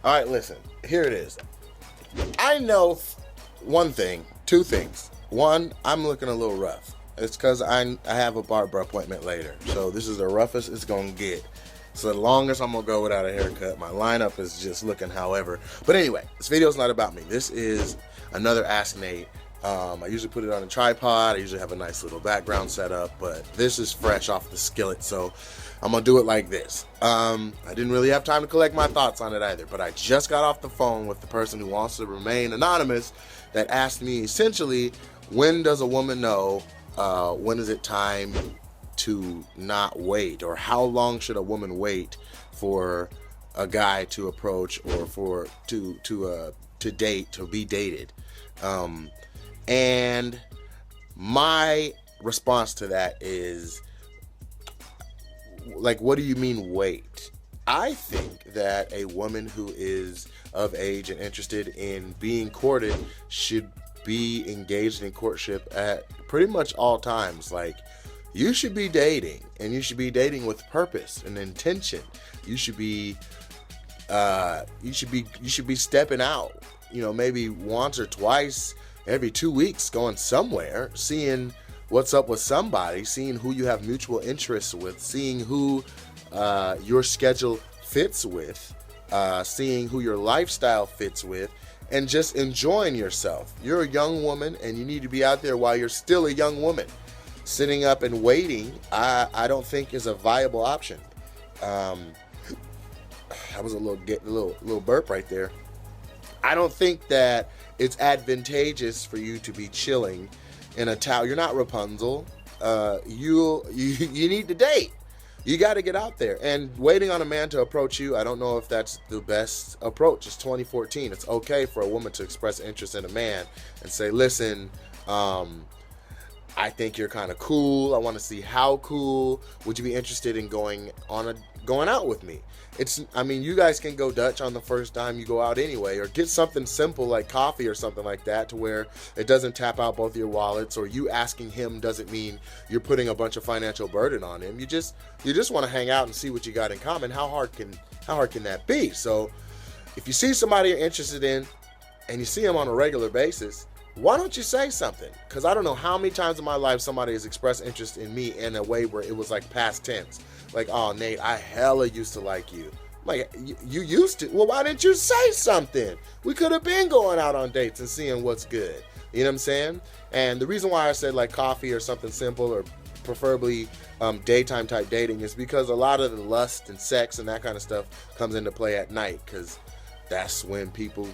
All right, listen, here it is. I know two things. One, I'm looking a little rough. It's because I have a barber appointment later. So this is the roughest it's going to get. So the longest I'm going to go without a haircut. My lineup is just looking however. But anyway, this video is not about me. This is another ASKNATE. I usually put it on a tripod. I usually have a nice little background setup, but this is fresh off the skillet, so I'm gonna do it like this. I didn't really have time to collect my thoughts on it either, but I just got off the phone with the person who wants to remain anonymous that asked me essentially, when does a woman know when is it time to not wait, or how long should a woman wait for a guy to approach or for to date, to be dated. And my response to that is, like, what do you mean wait? I think that a woman who is of age and interested in being courted should be engaged in courtship at pretty much all times. Like, you should be dating, and you should be dating with purpose and intention. You should be stepping out, maybe once or twice every 2 weeks, going somewhere, seeing what's up with somebody, seeing who you have mutual interests with, seeing who your schedule fits with, seeing who your lifestyle fits with, and just enjoying yourself. You're a young woman, and you need to be out there while you're still a young woman. Sitting up and waiting, I don't think is a viable option. That was a little burp right there. I don't think that it's advantageous for you to be chilling in a towel. You're not Rapunzel. You need to date. You got to get out there. And waiting on a man to approach you, I don't know if that's the best approach. It's 2014. It's okay for a woman to express interest in a man and say, listen, I think you're kind of cool. I want to see how cool. Would you be interested in going out with me? You guys can go Dutch on the first time you go out anyway, or get something simple like coffee or something like that, to where it doesn't tap out both your wallets, or you asking him doesn't mean you're putting a bunch of financial burden on him. You just want to hang out and see what you got in common. How hard can that be? So if you see somebody you're interested in and you see them on a regular basis, why don't you say something? Because I don't know how many times in my life somebody has expressed interest in me in a way where it was like past tense. Like, oh, Nate, I hella used to like you. Like, you used to? Well, why didn't you say something? We could have been going out on dates and seeing what's good. You know what I'm saying? And the reason why I said like coffee or something simple, or preferably daytime type dating, is because a lot of the lust and sex and that kind of stuff comes into play at night, because that's when people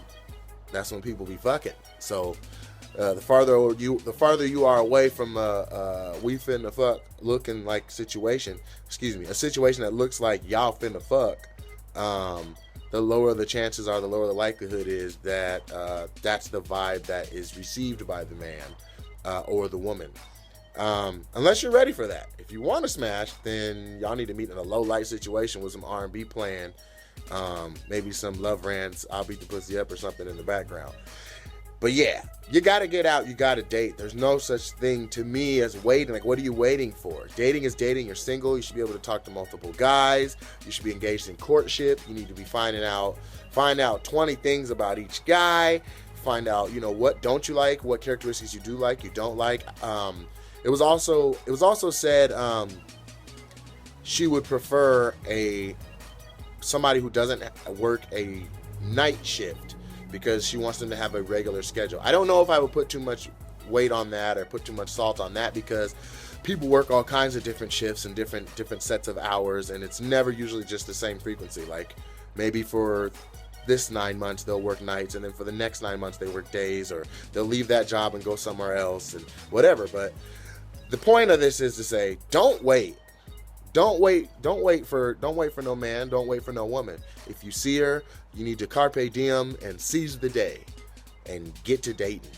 be fucking. So the farther you are away from we finna fuck looking like situation, a situation that looks like y'all finna fuck, the lower the chances are, the lower the likelihood is that that's the vibe that is received by the man or the woman. Unless you're ready for that. If you want to smash, then y'all need to meet in a low light situation with some R&B playing, maybe some Love Rants, I'll Beat the Pussy Up or something in the background. But yeah, you got to get out. You got to date. There's no such thing to me as waiting. Like, what are you waiting for? Dating is dating. You're single. You should be able to talk to multiple guys. You should be engaged in courtship. You need to be find out 20 things about each guy. Find out, what don't you like, what characteristics you do like, you don't like. It was also said she would prefer somebody who doesn't work a night shift, because she wants them to have a regular schedule. I don't know if I would put too much weight on that or put too much salt on that, because people work all kinds of different shifts and different sets of hours, and it's never usually just the same frequency. Like, maybe for this 9 months they'll work nights, and then for the next 9 months they work days, or they'll leave that job and go somewhere else and whatever. But the point of this is to say, don't wait. Don't wait for no man. Don't wait for no woman. If you see her, you need to carpe diem and seize the day and get to dating.